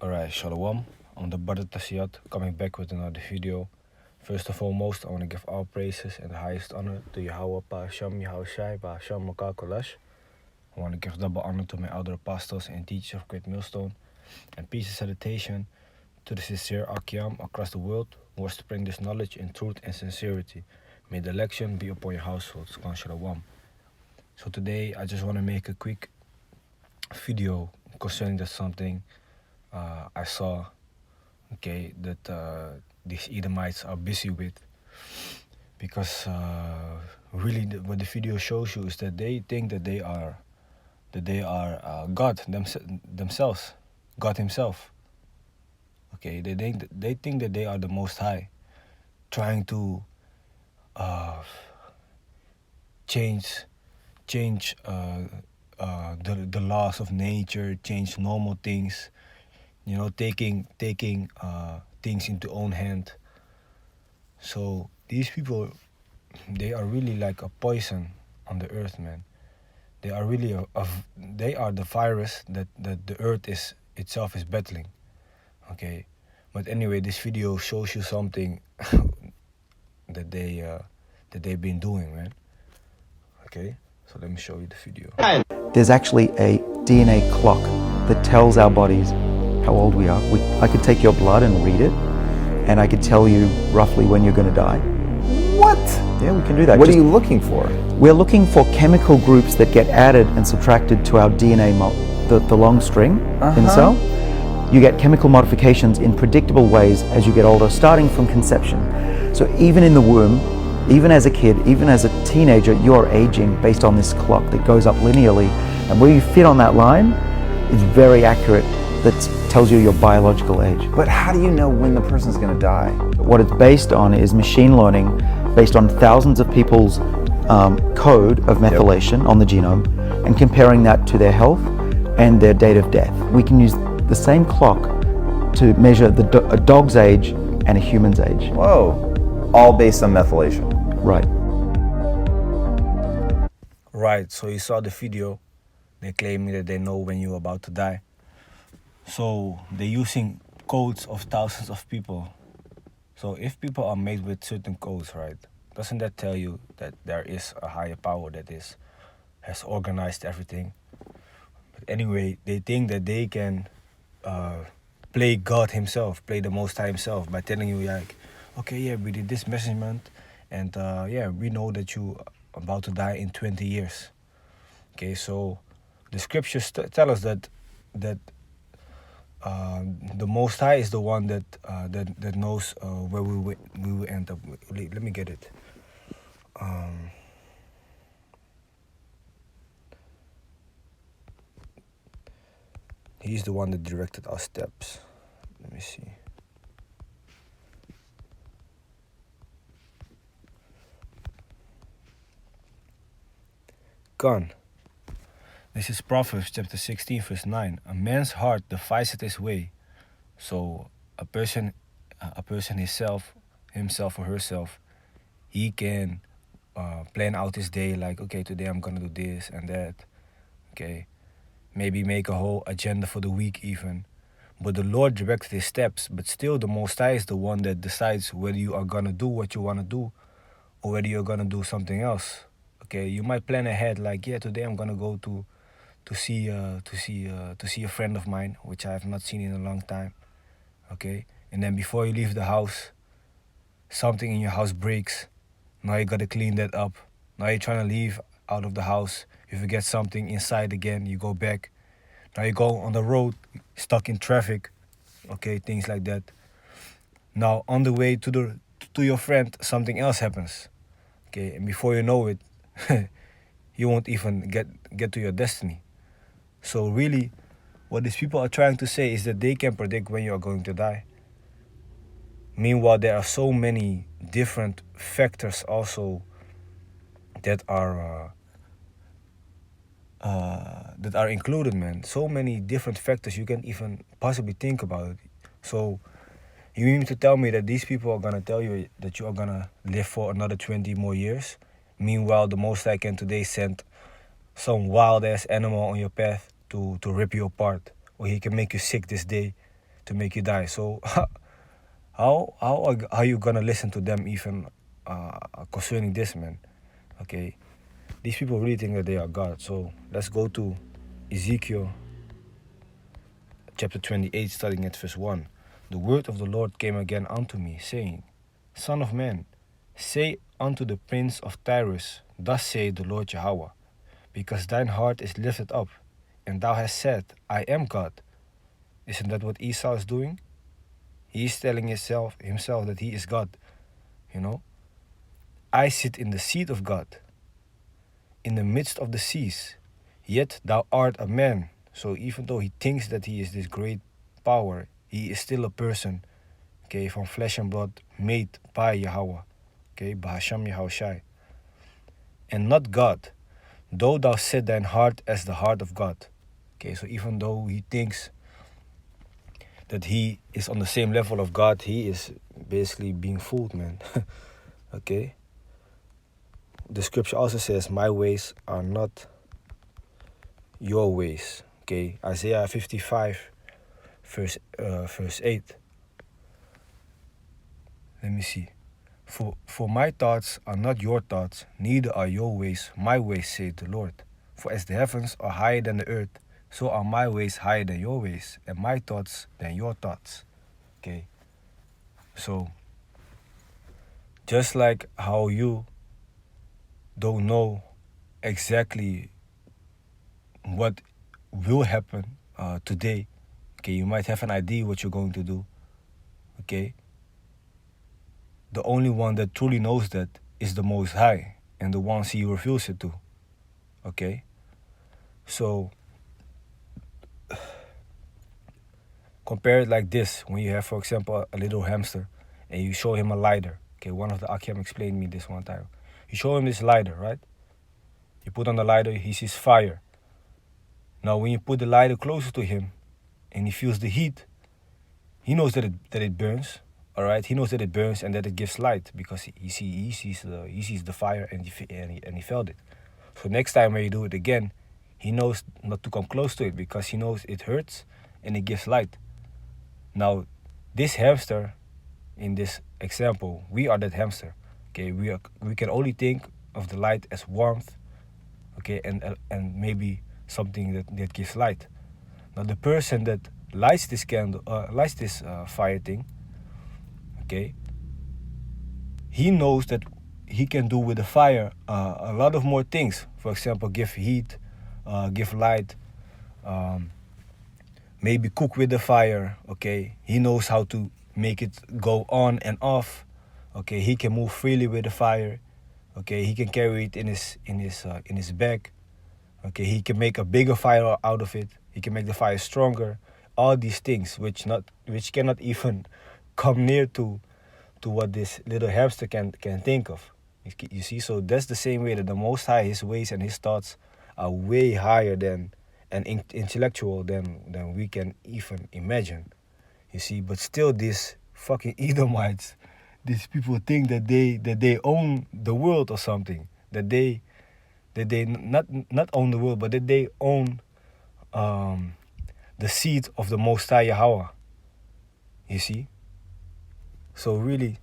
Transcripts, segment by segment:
Alright, Shalom. I'm the brother Tasiat, coming back with another video. First and foremost, I want to give all praises and the highest honor to Yahweh, Hashem, Yahushai, Hashem, Makar Kolash. I want to give double honor to my elder apostles and teachers of Great Millstone, and peace and salutation to the sincere Akiam across the world who are spreading this knowledge in truth and sincerity. May the election be upon your households. Shalom. So today, I just want to make a quick video concerning that something I saw, that these Edomites are busy with, because really what the video shows you is that they think that they are God themselves, God Himself. Okay, they think that they are the Most High, trying to change the laws of nature, change normal things. Taking things into own hand. So these people, they are really like a poison on the earth, man. They are really they are the virus that the earth itself is battling. Okay, but anyway, this video shows you something that they've been doing, man. Okay, so let me show you the video. There's actually a DNA clock that tells our bodies how old we are. I could take your blood and read it, and I could tell you roughly when you're going to die. What? Yeah, we can do that. What are you looking for? We're looking for chemical groups that get added and subtracted to our DNA, the long string in the cell. You get chemical modifications in predictable ways as you get older, starting from conception. So even in the womb, even as a kid, even as a teenager, you are aging based on this clock that goes up linearly. And where you fit on that line is very accurate. That tells you your biological age. But how do you know when the person's going to die? What it's based on is machine learning, based on thousands of people's code of methylation on the genome, and comparing that to their health and their date of death. We can use the same clock to measure a dog's age and a human's age. Whoa, all based on methylation. Right. Right, so you saw the video. They claiming that they know when you're about to die. So they're using codes of thousands of people. So if people are made with certain codes, right, doesn't that tell you that there is a higher power that has organized everything? But anyway, they think that they can play God Himself, play the Most High Himself, by telling you like, okay, yeah, we did this measurement, and yeah, we know that you are about to die in 20 years. Okay, so the scriptures tell us that the Most High is the one that knows where we will end up. Let me get it. He's the one that directed our steps. Let me see. Gone. This is Proverbs chapter 16, verse 9. A man's heart deviseth his way. So a person himself or herself, he can plan out his day like, okay, today I'm gonna do this and that. Okay, maybe make a whole agenda for the week even. But the Lord directed his steps. But still, the Most High is the one that decides whether you are gonna do what you wanna do or whether you're gonna do something else. Okay, you might plan ahead like, yeah, today I'm gonna go to see a friend of mine, which I have not seen in a long time. Okay, and then before you leave the house, something in your house breaks. Now you gotta clean that up. Now you're trying to leave out of the house. You forget something inside again. You go back. Now you go on the road, stuck in traffic. Okay, things like that. Now on the way to your friend, something else happens. Okay, and before you know it, you won't even get to your destiny. So really, what these people are trying to say is that they can predict when you are going to die. Meanwhile, there are so many different factors also that are included, man. So many different factors you can't even possibly think about. So you mean to tell me that these people are gonna tell you that you are gonna live for another 20 more years? Meanwhile, the Most High can today send some wild ass animal on your path to rip you apart, or he can make you sick this day. to make you die. So how are you gonna listen to them even concerning this, man? Okay, these people really think that they are God. So let's go to Ezekiel chapter 28, starting at verse 1. The word of the Lord came again unto me, saying, Son of man, say unto the prince of Tyrus, Thus saith the Lord Jehovah, because thine heart is lifted up, and thou hast said, I am God. Isn't that what Esau is doing? He is telling himself that he is God. You know, I sit in the seat of God, in the midst of the seas, yet thou art a man. So even though he thinks that he is this great power, he is still a person, okay, from flesh and blood, made by Yahweh, okay, by Hashem Yahushai, and not God, though thou set thine heart as the heart of God. Okay, so even though he thinks that he is on the same level of God, he is basically being fooled, man. Okay? The scripture also says, my ways are not your ways. Okay, Isaiah 55, verse 8. Let me see. For my thoughts are not your thoughts, neither are your ways my ways, saith the Lord. For as the heavens are higher than the earth, so are my ways higher than your ways, and my thoughts than your thoughts. Okay. So, just like how you don't know exactly what will happen today, okay, you might have an idea what you're going to do, okay? The only one that truly knows that is the Most High, and the ones he reveals it to, okay? So, compare it like this. When you have, for example, a little hamster, and you show him a lighter. Okay, one of the Akim explained me this one time. You show him this lighter, right? You put on the lighter, he sees fire. Now, when you put the lighter closer to him, and he feels the heat, he knows that it burns. All right, he knows that it burns and that it gives light, because he sees the fire, and he felt it. So next time when you do it again, he knows not to come close to it, because he knows it hurts and it gives light. Now, this hamster, in this example, we are that hamster. Okay, we can only think of the light as warmth. Okay, and maybe something that gives light. Now, the person that lights this candle, lights this fire thing. Okay, he knows that he can do with the fire a lot of more things. For example, give heat, give light. Maybe cook with the fire. Okay, he knows how to make it go on and off. Okay, he can move freely with the fire. Okay, he can carry it in his bag. Okay, he can make a bigger fire out of it. He can make the fire stronger. All these things which cannot even come near to what this little hamster can think of. You see, so that's the same way that the Most High, his ways and his thoughts are way higher than and intellectual than we can even imagine. You see, but still these fucking Edomites, these people think that they own the world or something. That they not own the world, but that they own the seat of the Most High Yahweh. You see? So really,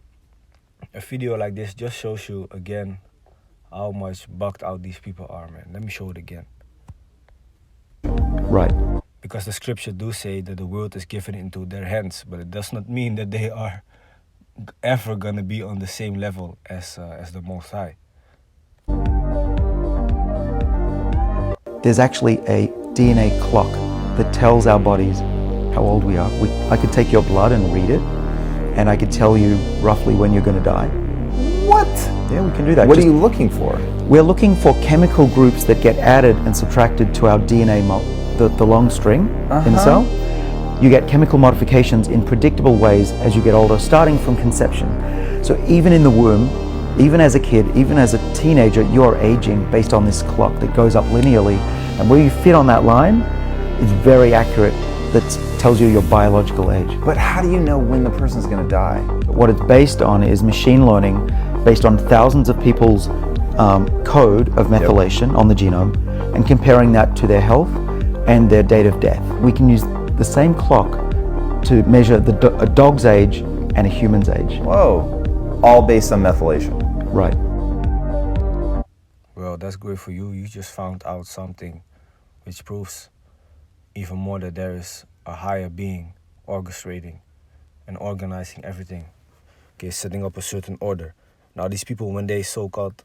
a video like this just shows you again how much bugged out these people are, man. Let me show it again. Right. Because the scripture do say that the world is given into their hands, but it does not mean that they are ever gonna be on the same level as the Most High. There's actually a DNA clock that tells our bodies how old we are. I could take your blood and read it, and I could tell you roughly when you're going to die. What? Yeah, we can do that. What are you looking for? We're looking for chemical groups that get added and subtracted to our DNA, the long string in the cell. You get chemical modifications in predictable ways as you get older, starting from conception. So even in the womb, even as a kid, even as a teenager, you're aging based on this clock that goes up linearly. And where you fit on that line is very accurate. That tells you your biological age. But how do you know when the person's going to die? What it's based on is machine learning, based on thousands of people's code of methylation on the genome, and comparing that to their health and their date of death. We can use the same clock to measure a dog's age and a human's age. Whoa. All based on methylation. Right. Well, that's great for you. You just found out something which proves even more that there is a higher being orchestrating and organizing everything. Okay, setting up a certain order. Now these people, when they so-called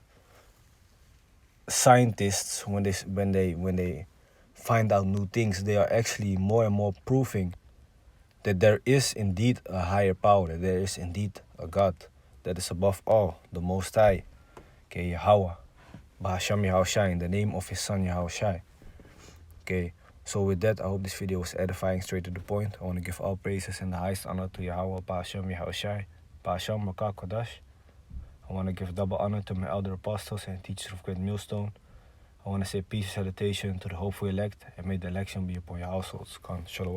scientists, when they find out new things, they are actually more and more proving that there is indeed a higher power, that there is indeed a God that is above all, the Most High. Okay, Yahweh, Bahasham Yahushai, in the name of his son Yahushai. Okay, so with that, I hope this video was edifying, straight to the point. I want to give all praises and the highest honor to Yahweh, Bahasham Yahushai, Bahasham Makah Kodash. I want to give double honor to my elder apostles and teachers of Great Millstone. I want to say peace and salutation to the hopeful elect, and may the election be upon your households. Khan, Shalom.